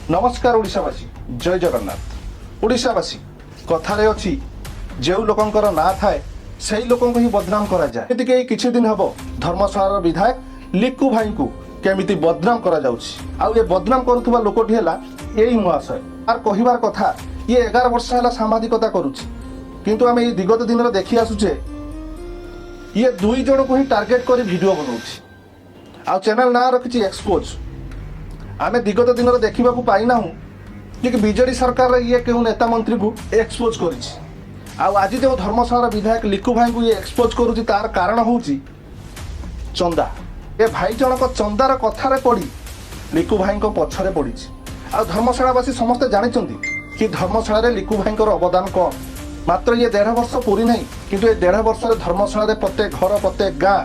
नमस्कार ओडिशावासी जय जगन्नाथ। ओडिशावासी कथारे अच्छी जो लोकंकर ना थाए से लोकों को ही बदनाम करा जाए। एमती किछि दिन हबो धर्मशालार विधायक लिक्कू भाई को केमिति बदनाम करा जाउछि। आउ ये बदनाम करुथुबा लोकटी हैला एई महाशय। आर कहिबार कथा ये 11 वर्ष हैला सामाजिकता करूछि, किंतु आमे ए विगत दिन रे देखि आसुचे ये दुई जन को ही टार्गेट करी वीडियो बनाउछि। आउ चैनल ना रखिछि एक्सपोज। आमे विगत दिन रे देखिबा को पाइना हूं कि बीजेडी सरकार रे ये केउ नेता मंत्री को एक्सपोज करिछि। आउ आज जो धर्मशाला विधायक लिक्कू भाई को ये एक्सपोज करुछि तार कारण होउछि चंदा। ए भाई जनक चंदार कथारे पड़ी लिक्कू भाई को पछरे पड़िछि। आ धर्मशालावासी समस्त जानिचंती कि धर्मशाला रे लिक्कू भाई को अवदान कौन। मात्र ये 1.5 वर्ष पूरी नहीं, किंतु ये 1.5 वर्ष धर्मशाला रे प्रत्येक घर प्रत्येक गाँ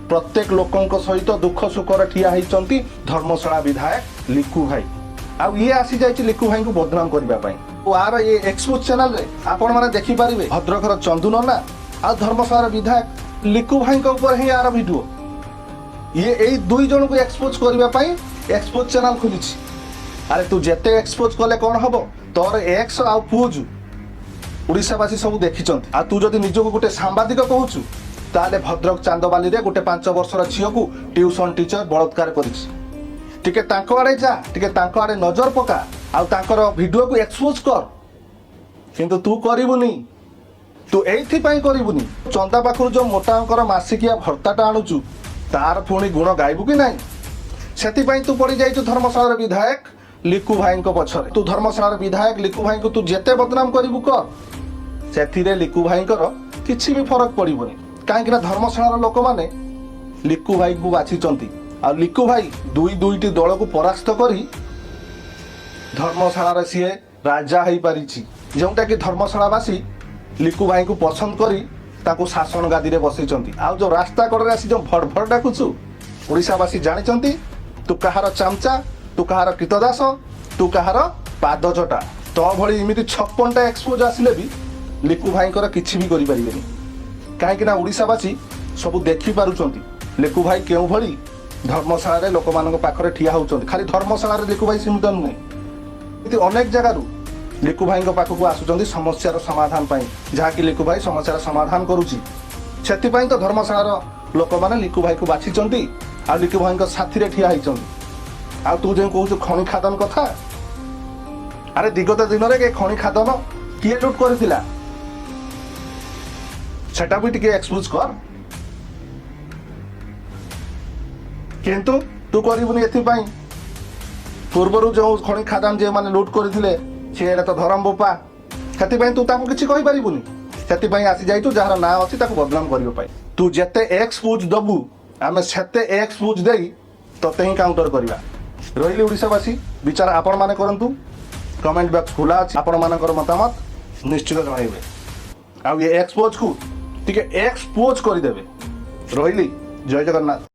प्रत्येक लोकों सहित दुख सुखर ठिया होती धर्मशाला विधायक लिक्कू भाई। आउ ये आसी जाइए लिक्कू भाई को बदनाम करने। आर ये एक्सपोज चैनल रे आपण माने देखि पारिबे भद्रकर चंदू नना आ धर्मशाला विधायक लिक्कू भाई के ऊपर ही आर वीडियो। ये एई दुई जन को एक्सपोज करबा पई एक्सपोज चैनल खुलिछि। अरे तू जेते एक्सपोज कले कोन हबो तोर एक्स आ पूज ओडिशावासी सब देखिचंती। आ तू जदि निजको गोटे सांबादिक कहूछु ताले भद्रक चांदबाली रे गोटे 5 वर्षर झियो को ट्यूशन टीचर बलात्कार करिछि। टिके तांको आड़े जा, टिके तांको आड़े नजर पका आ तांकर वीडियो को एक्सपोज कर। किंतु तू करिबुनी, तू एथि पई करिबुनी। चंदा पाखरु जो मोटा अंकर मासिकिया भर्ताटा आणुचु तार पुणी गुण गाइबु कि नाही। सेति पई तू पड़ी जाइछु धर्मशाला विधायक लिक्कू भाई को पछरे। तू धर्मशाला विधायक लिक्कू भाई को तू जेते बदनाम करिबु कर, सेथिरे लिक्कू भाई किछि भी फरक पड़िबनी। कहीं धर्मशाला लोक मैंने लिक्कू भाई को बाछिचंती। आ लिक्कू भाई दुईटी दल को परास्त करी धर्मशाला सी राजा हो पारी, जोटा कि धर्मशालावासी लिक्कू भाई को पसंद करी ताको शासन गादी रे बसैचंती। आ जो रास्ता कड़े आसी जो भड़ डाकुचु ओडिशावासी जानिचंती तू कहार चामचा, तू कहार कृतदास, तू कहार पादचटा। तो भली इमिति 56टा एक्सपोज आसिले भी लिक्कू भाई किछि भी करि परिबेनी। कहीं ओडिशावासी सब देखि पारुचंती लिक्कू भाई केउ भली धर्मशाला रे लोक मानक पाखरे ठिया होउचंती। खाली धर्मशाला रे लिक्कू भाई सीमित नुहे, अनेक जगार लिक्कू भाई पाखक आसुचंती समस्यार समाधान पाई, जहाँ कि लिक्कू भाई समस्यार समाधान करुची। सेति पई तो धर्मशाला लोक माने लिक्कू भाई को बाछिचंती आ लिक्कू भाई साथी रे ठिया होइचंती। आ तू जे कहू खଣି खादन कथा, अरे विगत दिन रे के खଣି खादन किए लुट करथिला सेटा भी टिके एक्सपोज कर। किंतु तू करिबुनी एथिपाई पूर्वरु जो खଣି खादान जे माने लूट करथिले से तो धरम बोपा, सेतिपाई तू ताको किछि कहि परिबुनी। सेतिपाई आसी जाइतु जहार ना अछि ताको बदनाम करियो पाई। तू जेते एक्सपोज दबु आमे सेते एक्सपोज देई तते ही काउंटर करिवा। रहिली ओडिशावासी विचार आपण माने करंतु। कमेंट बॉक्स खुला अछि, आपण मानकर मतामत निश्चित जणाइबे। आ ये एक्सपोज को टिके एक्सपोज कर देबे। रहिली जय जगन्नाथ।